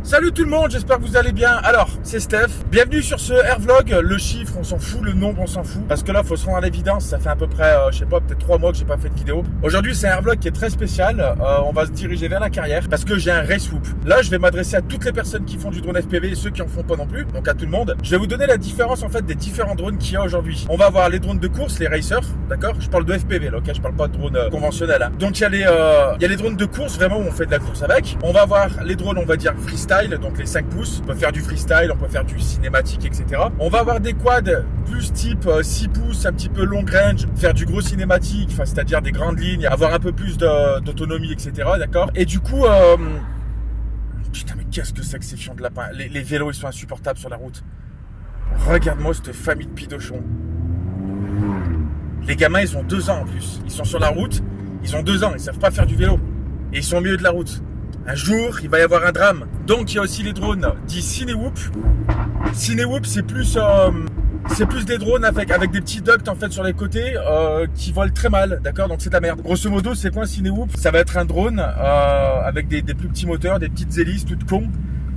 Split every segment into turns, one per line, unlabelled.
Salut tout le monde, j'espère que vous allez bien. Alors, c'est Steph. Bienvenue sur ce Airvlog. Le chiffre, on s'en fout. Le nombre, on s'en fout. Parce que là, faut se rendre à l'évidence. Ça fait à peu près, je sais pas, peut-être 3 mois que j'ai pas fait de vidéo. Aujourd'hui, c'est un Airvlog qui est très spécial. On va se diriger vers la carrière parce que j'ai un race whoop. Là, je vais m'adresser à toutes les personnes qui font du drone FPV et ceux qui en font pas non plus. Donc à tout le monde. Je vais vous donner la différence en fait des différents drones qu'il y a aujourd'hui. On va avoir les drones de course, les racers, d'accord. Je parle de FPV, là, ok. Je parle pas de drones conventionnels. Hein. Donc il y a les drones de course, vraiment où on fait de la course avec. On va avoir les drones, on va dire freestyle, donc les 5 pouces. On peut faire du freestyle, on peut faire du cinématique, etc. On va avoir des quads plus type 6 pouces, un petit peu long range, faire du gros cinématique, enfin c'est-à-dire des grandes lignes, avoir un peu plus d'autonomie, etc. D'accord. Et du coup, putain mais qu'est-ce que c'est que ces fions de lapin. Les vélos ils sont insupportables sur la route. Regarde-moi cette famille de pidochons. Les gamins ils ont 2 ans en plus. Ils sont sur la route, ils ont 2 ans, ils savent pas faire du vélo. Et ils sont au milieu de la route. Un jour, il va y avoir un drame. Donc, il y a aussi les drones dits Cinewhoop. Cinewhoop, c'est plus des drones avec des petits ducts en fait sur les côtés qui volent très mal, d'accord. Donc c'est de la merde. Grosso modo, c'est quoi un Cinewhoop? Ça va être un drone avec des plus petits moteurs, des petites hélices toutes cons.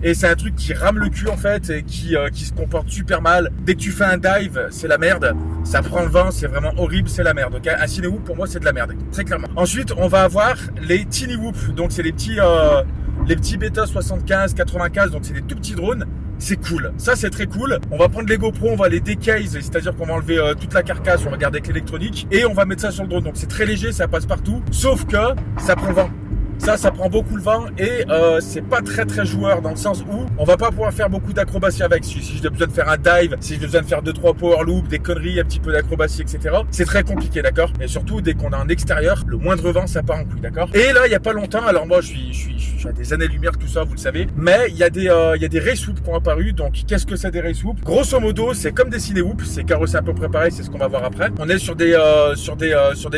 Et c'est un truc qui rame le cul en fait et qui se comporte super mal. Dès que tu fais un dive, c'est la merde. Ça prend le vent, c'est vraiment horrible, c'est la merde. Okay, un Cinewhoop pour moi c'est de la merde, très clairement. Ensuite, on va avoir les Tinywhoop. Donc c'est les petits Beta 75, 95. Donc c'est des tout petits drones. C'est cool, ça c'est très cool. On va prendre les GoPro, on va les decase, c'est-à-dire qu'on va enlever toute la carcasse, on va garder avec l'électronique et on va mettre ça sur le drone. Donc c'est très léger, ça passe partout, sauf que ça prend vent. Ça prend beaucoup le vent et c'est pas très joueur dans le sens où on va pas pouvoir faire beaucoup d'acrobatie avec. Si j'ai besoin de faire un dive, si j'ai besoin de faire 2-3 power loops, des conneries, un petit peu d'acrobatie, etc. C'est très compliqué, d'accord. Et surtout dès qu'on est en extérieur, le moindre vent ça part en couille, d'accord. Et là il y a pas longtemps, alors moi je suis à des années-lumière tout ça, vous le savez, mais il y a des race whoops qui ont apparu. Donc qu'est-ce que c'est des race whoops? Grosso modo, c'est comme des Cinewhoops, c'est carrossé à peu près pareil, c'est ce qu'on va voir après. On est sur des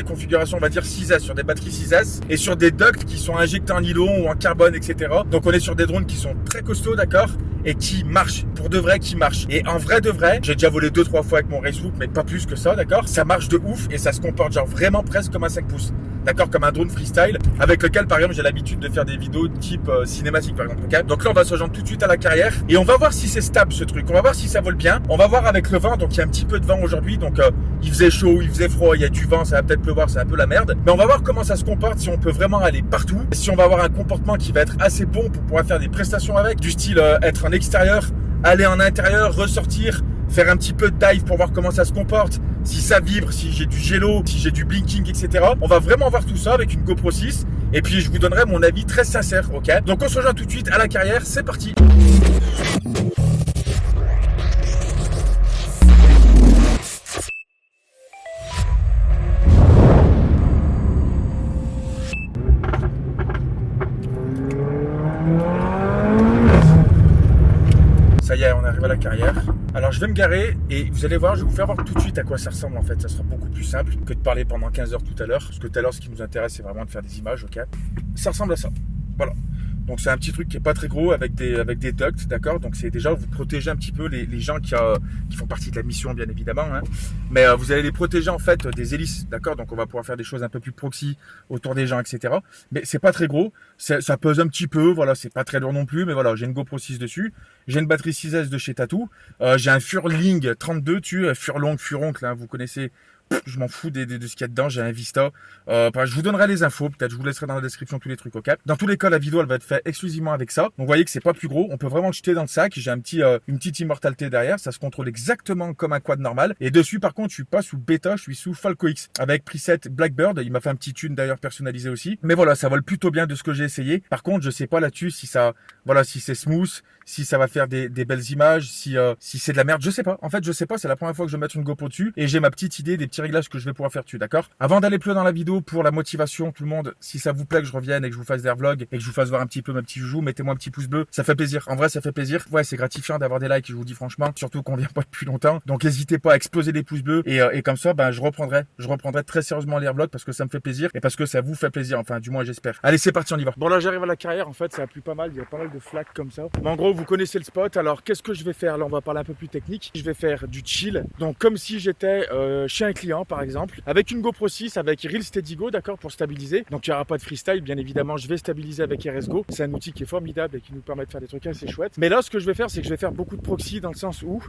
configurations, on va dire 6S, sur des batteries 6S et sur des ducts qui sont injectés en nylon ou en carbone, etc. Donc on est sur des drones qui sont très costauds, d'accord, et qui marchent, pour de vrai, qui marchent. Et en vrai de vrai, j'ai déjà volé 2-3 fois avec mon race whoop, mais pas plus que ça, d'accord. Ça marche de ouf et ça se comporte genre vraiment presque comme un 5 pouces. D'accord, comme un drone freestyle avec lequel par exemple j'ai l'habitude de faire des vidéos de type cinématique par exemple, okay. Donc là on va se rejoindre tout de suite à la carrière et on va voir si c'est stable ce truc, on va voir si ça vole bien, on va voir avec le vent. Donc il y a un petit peu de vent aujourd'hui, donc il faisait chaud, il faisait froid, il y a du vent, ça va peut-être pleuvoir, c'est un peu la merde, mais on va voir comment ça se comporte, si on peut vraiment aller partout, si on va avoir un comportement qui va être assez bon pour pouvoir faire des prestations avec, du style être en extérieur, aller en intérieur, ressortir, faire un petit peu de dive pour voir comment ça se comporte, si ça vibre, si j'ai du gélo, si j'ai du blinking, etc. On va vraiment voir tout ça avec une GoPro 6 et puis je vous donnerai mon avis très sincère, ok. Donc on se rejoint tout de suite à la carrière, c'est parti. Ça y est, on arrive à la carrière. Alors je vais me garer et vous allez voir, je vais vous faire voir tout de suite à quoi ça ressemble en fait. Ça sera beaucoup plus simple que de parler pendant 15 heures tout à l'heure. Parce que tout à l'heure, ce qui nous intéresse, c'est vraiment de faire des images, ok. Ça ressemble à ça. Voilà. Donc c'est un petit truc qui est pas très gros avec des ducts, d'accord. Donc c'est déjà vous protégez un petit peu les gens qui font partie de la mission bien évidemment, hein. Mais vous allez les protéger en fait des hélices, d'accord. Donc on va pouvoir faire des choses un peu plus proxy autour des gens, etc. Mais c'est pas très gros, ça pèse un petit peu, voilà, c'est pas très lourd non plus, mais voilà, j'ai une GoPro 6 dessus, j'ai une batterie 6S de chez Tattoo, j'ai un Furling 32 dessus, Furlong, Furoncle, hein, vous connaissez. Je m'en fous de ce qu'il y a dedans, j'ai un Vista. Je vous donnerai les infos, peut-être je vous laisserai dans la description tous les trucs, ok. Dans tous les cas, la vidéo elle va être faite exclusivement avec ça. Donc vous voyez que c'est pas plus gros, on peut vraiment le jeter dans le sac. J'ai une petite immortalité derrière, ça se contrôle exactement comme un quad normal. Et dessus par contre, je suis pas sous bêta, je suis sous Falco X avec preset Blackbird. Il m'a fait un petit tune d'ailleurs personnalisé aussi. Mais voilà, ça vole plutôt bien de ce que j'ai essayé. Par contre, je sais pas là-dessus si si c'est smooth, si ça va faire des belles images, si c'est de la merde, je sais pas. En fait, je sais pas, c'est la première fois que je vais mettre une GoPro dessus et j'ai ma petite idée des petits réglages que je vais pouvoir faire dessus, d'accord. Avant d'aller plus loin dans la vidéo, pour la motivation, tout le monde, si ça vous plaît que je revienne et que je vous fasse des vlogs et que je vous fasse voir un petit peu mes petits joujoux, mettez-moi un petit pouce bleu, ça fait plaisir. En vrai, ça fait plaisir. Ouais, c'est gratifiant d'avoir des likes, je vous dis franchement, surtout qu'on vient pas depuis longtemps. Donc n'hésitez pas à exploser les pouces bleus et comme ça, je reprendrai très sérieusement les vlogs parce que ça me fait plaisir et parce que ça vous fait plaisir. Enfin, du moins, j'espère. Allez, c'est parti, on y va. Bon, là, j'arrive à la carrière. En fait, ça a plu pas mal. Il y a pas mal de flaques comme ça. Mais en gros, vous connaissez le spot. Alors, qu'est-ce que je vais faire? Là, on va parler un peu plus technique. Je vais faire du chill. Donc, comme si j'étais chez un client, par exemple, avec une GoPro 6, avec Real Steady Go, d'accord, pour stabiliser. Donc, il n'y aura pas de freestyle, bien évidemment. Je vais stabiliser avec RSGo. C'est un outil qui est formidable et qui nous permet de faire des trucs assez chouettes. Mais là, ce que je vais faire, c'est que je vais faire beaucoup de proxy dans le sens où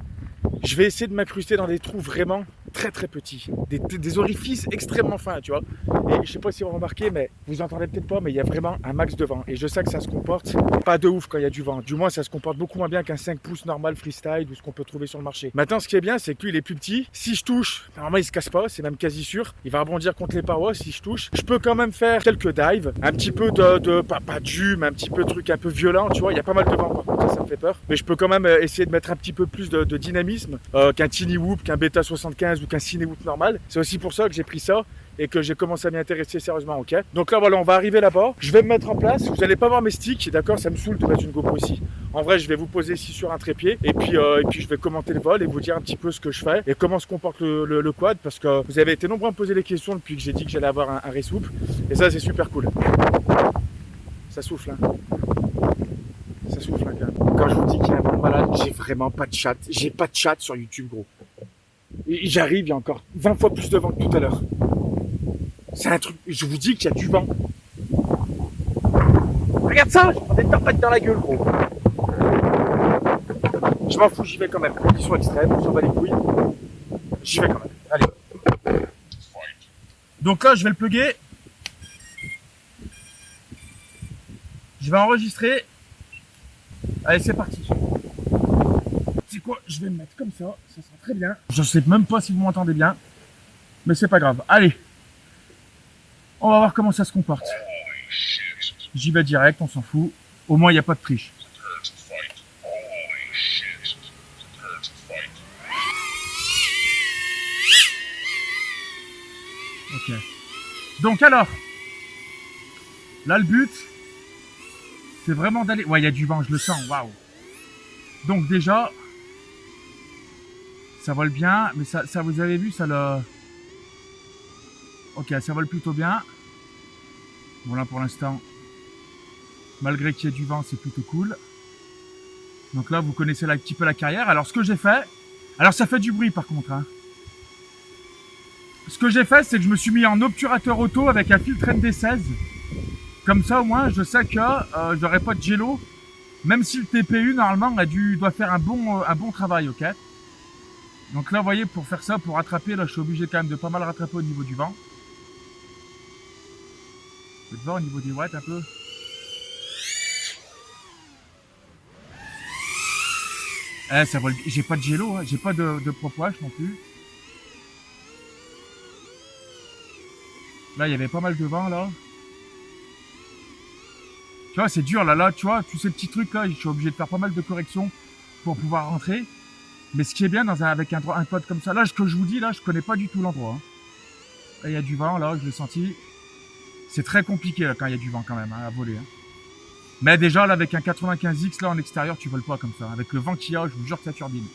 je vais essayer de m'incruster dans des trous vraiment très très petits, des orifices extrêmement fins, tu vois. Et je sais pas si vous remarquez, mais vous entendez peut-être pas, mais il y a vraiment un max de vent. Et je sais que ça se comporte pas de ouf quand il y a du vent. Du moins, ça se comporte beaucoup moins bien qu'un 5 pouces normal freestyle ou ce qu'on peut trouver sur le marché. Maintenant, ce qui est bien, c'est que lui, il est plus petit. Si je touche, normalement, il se casse pas, c'est même quasi sûr. Il va rebondir contre les parois si je touche. Je peux quand même faire quelques dives, un petit peu pas de jus, mais un petit peu de truc un peu violent, tu vois. Il y a pas mal de vent, par contre, ça me fait peur. Mais je peux quand même essayer de mettre un petit peu plus de dynamisme qu'un Tiny Whoop, qu'un Beta 75 ou qu'un Cine Whoop normal. C'est aussi pour ça que j'ai pris ça et que j'ai commencé à m'y intéresser sérieusement, ok. Donc là, voilà, on va arriver là-bas. Je vais me mettre en place. Vous n'allez pas voir mes sticks, d'accord. Ça me saoule de mettre une GoPro ici. En vrai, je vais vous poser ici sur un trépied et puis je vais commenter le vol et vous dire un petit peu ce que je fais et comment se comporte le quad, parce que vous avez été nombreux à me poser des questions depuis que j'ai dit que j'allais avoir un race whoop et ça, c'est super cool. Ça souffle, hein. Ça souffle, hein, quand même. Quand je vous dis qu'il y a un vent de malade, j'ai vraiment pas de chat. J'ai pas de chat sur YouTube, gros. Et j'arrive, il y a encore 20 fois plus de vent que tout à l'heure. C'est un truc, je vous dis qu'il y a du vent. Regarde ça, je prends des tempêtes dans la gueule, gros. Je m'en fous, j'y vais quand même. Conditions extrêmes, on s'en bat les couilles. J'y vais quand même. Allez. Donc là, je vais le plugger. Je vais enregistrer. Allez, c'est parti. C'est quoi? Je vais me mettre comme ça sera très bien. Je sais même pas si vous m'entendez bien, mais c'est pas grave. Allez, on va voir comment ça se comporte. J'y vais direct, on s'en fout. Au moins, il n'y a pas de triche. Ok. Donc alors, là le but, c'est vraiment d'aller... Ouais, il y a du vent, je le sens, waouh. Donc déjà, ça vole bien, mais ça vous avez vu, ça le... Ok, ça vole plutôt bien. Bon là pour l'instant, malgré qu'il y ait du vent, c'est plutôt cool. Donc là, vous connaissez un petit peu la carrière. Alors ce que j'ai fait, alors ça fait du bruit par contre, hein. Ce que j'ai fait, c'est que je me suis mis en obturateur auto avec un filtre ND16. Comme ça, au moins, je sais que j'aurai pas de gelo. Même si le TPU, normalement, doit faire un bon travail, ok. Donc là, vous voyez, pour faire ça, pour rattraper, là, je suis obligé quand même de pas mal rattraper au niveau du vent. Vous pouvez voir au niveau des watts un peu. Eh, ça vole. J'ai pas de gelo, hein. J'ai pas de prop wash non plus. Là, il y avait pas mal de vent, là. Tu vois, c'est dur, là, tu vois, tous ces petits trucs, là, je suis obligé de faire pas mal de corrections pour pouvoir rentrer. Mais ce qui est bien avec un quad comme ça, là, ce que je vous dis, là, je connais pas du tout l'endroit, hein. Là, il y a du vent, là, je l'ai senti. C'est très compliqué, là, quand il y a du vent, quand même, hein, à voler, hein. Mais déjà, là, avec un 95X, là, en extérieur, tu voles pas comme ça. Avec le vent qu'il y a, je vous jure que ça turbine.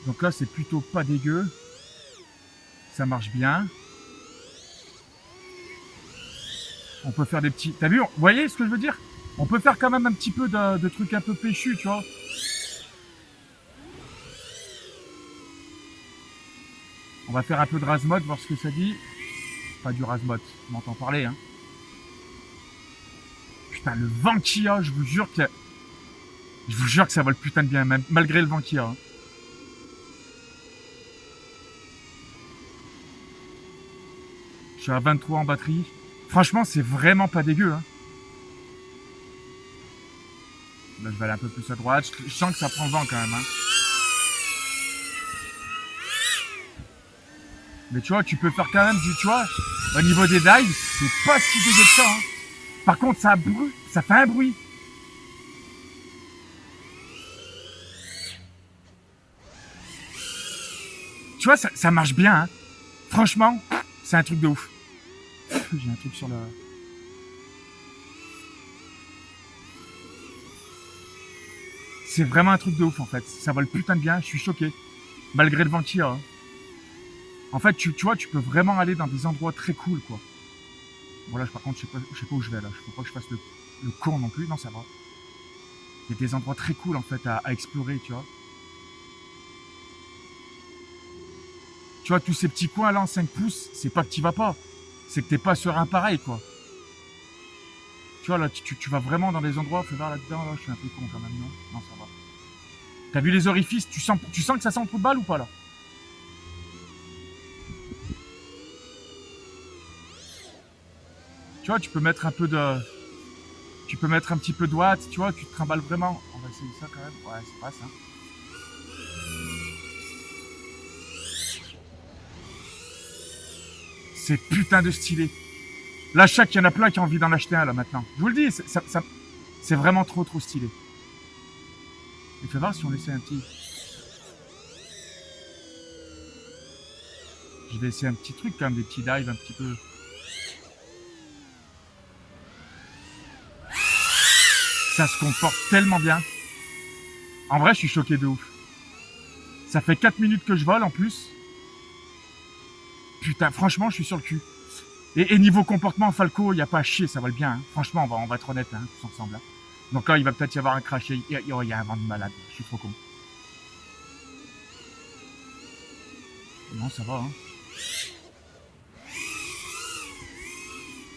Donc là, c'est plutôt pas dégueu. Ça marche bien. On peut faire des petits... T'as vu? Vous voyez ce que je veux dire? On peut faire quand même un petit peu de trucs un peu péchus, tu vois. On va faire un peu de Razmod, voir ce que ça dit. Pas du Razmod, on m'entend parler, hein. Putain, le vent qu'il y a, je vous jure que ça vole putain de bien, même malgré le vent qu'il y a, hein. Je suis à 23 en batterie. Franchement, c'est vraiment pas dégueu, hein. Là, je vais aller un peu plus à droite. Je sens que ça prend vent quand même, hein. Mais tu vois, tu peux faire quand même tu vois, au niveau des dives, c'est pas si dégueu que ça, hein. Par contre, ça fait un bruit. Tu vois, ça marche bien, hein. Franchement, c'est un truc de ouf. J'ai un truc sur le... C'est vraiment un truc de ouf, en fait. Ça vole putain de bien, je suis choqué. Malgré le vent qu'il y a, hein. En fait, tu vois, tu peux vraiment aller dans des endroits très cool, quoi. Bon, là, par contre, je sais pas où je vais, là. Je faut pas que je fasse le con non plus. Non, ça va. Il y a des endroits très cool en fait à explorer, tu vois. Tu vois, tous ces petits coins là en 5 pouces, c'est pas que tu vas pas. C'est que t'es pas sur un pareil, quoi. Tu vois, là, tu vas vraiment dans des endroits, fais voir là-dedans, là, je suis un peu con quand même, non? Non, ça va. T'as vu les orifices? Tu sens que ça sent le trou de balle ou pas, là? Tu vois, tu peux mettre un peu de... Tu peux mettre un petit peu de watts, tu vois, tu te trimbales vraiment. On va essayer ça quand même. Ouais, c'est pas ça. C'est putain de stylé. Là, je sais qu'il y en a plein qui ont envie d'en acheter un, là, maintenant. Je vous le dis, c'est vraiment trop stylé. Et fais voir si on essaie un petit... Je vais essayer un petit truc, quand même, des petits dives un petit peu... Ça se comporte tellement bien. En vrai, je suis choqué de ouf. Ça fait 4 minutes que je vole, en plus. Putain, franchement, je suis sur le cul. Et niveau comportement, Falco, il n'y a pas à chier, ça vole bien. Hein. Franchement, on va être honnête, hein, tous ensemble. Hein. Donc là, il va peut-être y avoir un crash. Il y a un vent de malade. Je suis trop con. Non, ça va. Hein.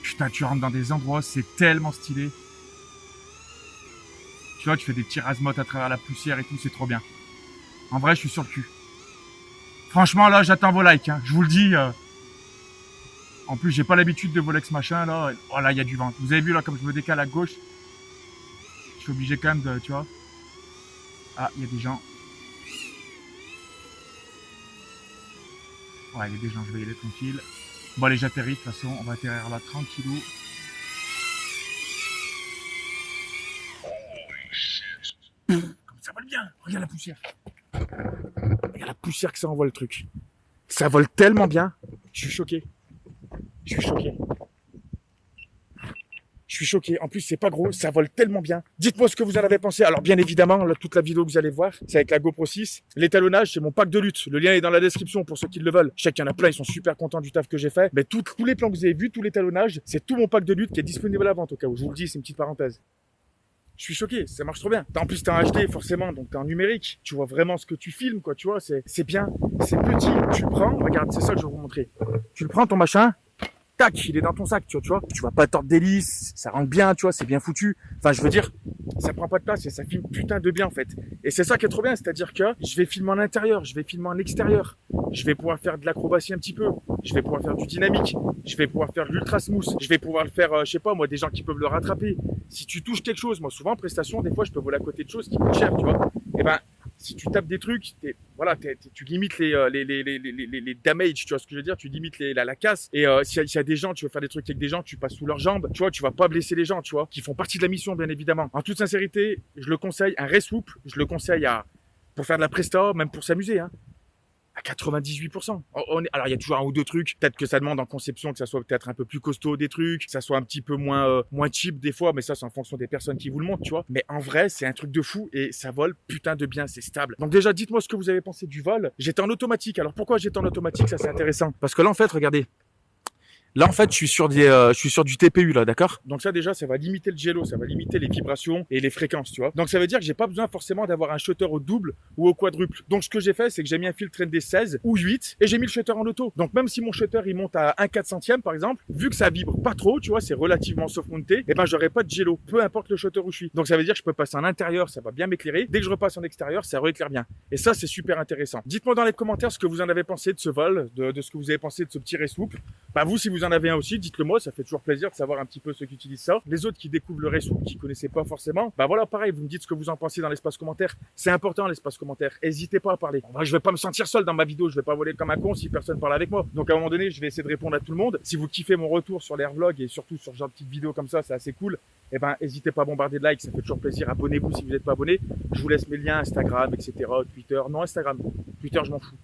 Putain, tu rentres dans des endroits, c'est tellement stylé. Tu vois, tu fais des petits razmotes à travers la poussière et tout, c'est trop bien. En vrai, je suis sur le cul. Franchement, là, j'attends vos likes. Hein. Je vous le dis. En plus, j'ai pas l'habitude de voler avec ce machin, là. Oh là, il y a du vent. Vous avez vu, là, comme je me décale à gauche. Je suis obligé quand même de, tu vois. Ah, il y a des gens. Ouais, il y a des gens, je vais y aller tranquille. Bon, allez, j'atterris, de toute façon. On va atterrir là, tranquillou. Comme ça vole bien. Regarde la poussière. Regarde la poussière que ça envoie, le truc. Ça vole tellement bien. Je suis choqué. Je suis choqué. Je suis choqué. En plus, c'est pas gros. Ça vole tellement bien. Dites-moi ce que vous en avez pensé. Alors, bien évidemment, là, toute la vidéo que vous allez voir, c'est avec la GoPro 6. L'étalonnage, c'est mon pack de lutte. Le lien est dans la description pour ceux qui le veulent. Je sais qu'il y en a plein, ils sont super contents du taf que j'ai fait. Mais tous les plans que vous avez vus, tout l'étalonnage, c'est tout mon pack de lutte qui est disponible à la vente au cas où. Je vous le dis, c'est une petite parenthèse. Je suis choqué, ça marche trop bien. En plus, t'es en HD, forcément, donc t'es en numérique. Tu vois vraiment ce que tu filmes, quoi, tu vois, c'est bien. C'est petit, tu le prends, regarde, c'est ça que je vais vous montrer. Tu le prends, ton machin, tac, il est dans ton sac, tu vois. Tu vas pas tordre d'hélice, ça rentre bien, tu vois, c'est bien foutu. Enfin, je veux dire, ça prend pas de place et ça filme putain de bien, en fait. Et c'est ça qui est trop bien, c'est-à-dire que je vais filmer en intérieur, je vais filmer en extérieur. Je vais pouvoir faire de l'acrobatie un petit peu. Je vais pouvoir faire du dynamique. Je vais pouvoir faire de l'ultra smooth. Je vais pouvoir le faire, je sais pas, moi, des gens qui peuvent le rattraper. Si tu touches quelque chose, moi, souvent, en prestation, des fois, je peux voler à côté de choses qui coûtent cher, tu vois. Et ben, si tu tapes des trucs, tu limites les damage, tu vois ce que je veux dire, tu limites la casse. Et s'il y a des gens, tu veux faire des trucs avec des gens, tu passes sous leurs jambes, tu vois, tu vas pas blesser les gens, tu vois, qui font partie de la mission, bien évidemment. En toute sincérité, je le conseille, un race whoop, je le conseille pour faire de la presta, même pour s'amuser, hein. À 98%. Alors, il y a toujours un ou deux trucs. Peut-être que ça demande en conception que ça soit peut-être un peu plus costaud des trucs, que ça soit un petit peu moins cheap des fois, mais ça, c'est en fonction des personnes qui vous le montrent, tu vois. Mais en vrai, c'est un truc de fou et ça vole putain de bien, c'est stable. Donc déjà, dites-moi ce que vous avez pensé du vol. J'étais en automatique. Alors, pourquoi j'étais en automatique? Ça, c'est intéressant. Parce que là, en fait, regardez. Là, en fait, je suis sur du TPU, là, d'accord? Donc ça, déjà, ça va limiter le jello, ça va limiter les vibrations et les fréquences, tu vois. Donc ça veut dire que j'ai pas besoin forcément d'avoir un shutter au double ou au quadruple. Donc ce que j'ai fait, c'est que j'ai mis un filtre ND16 ou 8 et j'ai mis le shutter en auto. Donc même si mon shutter, il monte à 1/4 centième, par exemple, vu que ça vibre pas trop, tu vois, c'est relativement soft-monté, et ben, j'aurai pas de jello, peu importe le shutter où je suis. Donc ça veut dire que je peux passer en intérieur, ça va bien m'éclairer. Dès que je repasse en extérieur, ça rééclaire bien. Et ça, c'est super intéressant. Dites-moi dans les commentaires ce que vous en avez pensé de ce vol, de ce que vous avez pensé de ce petit race whoop. Bah, vous, si vous en avez un aussi, dites-le moi, ça fait toujours plaisir de savoir un petit peu ceux qui utilisent ça. Les autres qui découvrent le race whoop, qui connaissaient pas forcément, bah voilà, pareil, vous me dites ce que vous en pensez dans l'espace commentaire. C'est important, l'espace commentaire. N'hésitez pas à parler. Moi, je vais pas me sentir seul dans ma vidéo, je vais pas voler comme un con si personne parle avec moi. Donc à un moment donné, je vais essayer de répondre à tout le monde. Si vous kiffez mon retour sur les vlogs et surtout sur ce genre de petites vidéos comme ça, c'est assez cool. Eh ben, n'hésitez pas à bombarder de likes, ça fait toujours plaisir. Abonnez-vous si vous n'êtes pas abonné. Je vous laisse mes liens Instagram, etc., Twitter. Non, Instagram. Twitter, je m'en fous.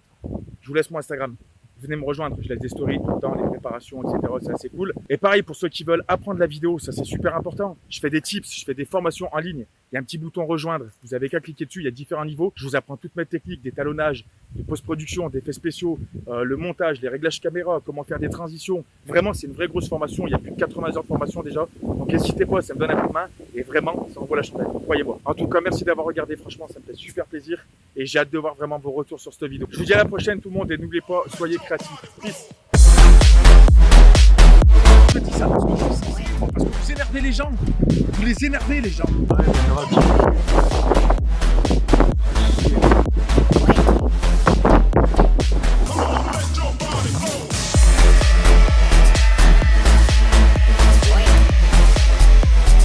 Je vous laisse mon Instagram. Venez me rejoindre, je laisse des stories tout le temps, les préparations, etc. C'est assez cool. Et pareil, pour ceux qui veulent apprendre la vidéo, ça c'est super important. Je fais des tips, je fais des formations en ligne. Il y a un petit bouton rejoindre. Vous avez qu'à cliquer dessus. Il y a différents niveaux. Je vous apprends toutes mes techniques d'étalonnage, de post-production, d'effets spéciaux, le montage, les réglages caméra, comment faire des transitions. Vraiment, c'est une vraie grosse formation. Il y a plus de 80 heures de formation déjà. Donc n'hésitez pas, ça me donne un coup de main. Et vraiment, ça envoie la chandelle. Croyez-moi. En tout cas, merci d'avoir regardé. Franchement, ça me fait super plaisir. Et j'ai hâte de voir vraiment vos retours sur cette vidéo. Je vous dis à la prochaine tout le monde. Et n'oubliez pas, soyez créatifs. Peace. Je dis ça parce que vous énervez les gens. Vous les énervez les gens. Ouais,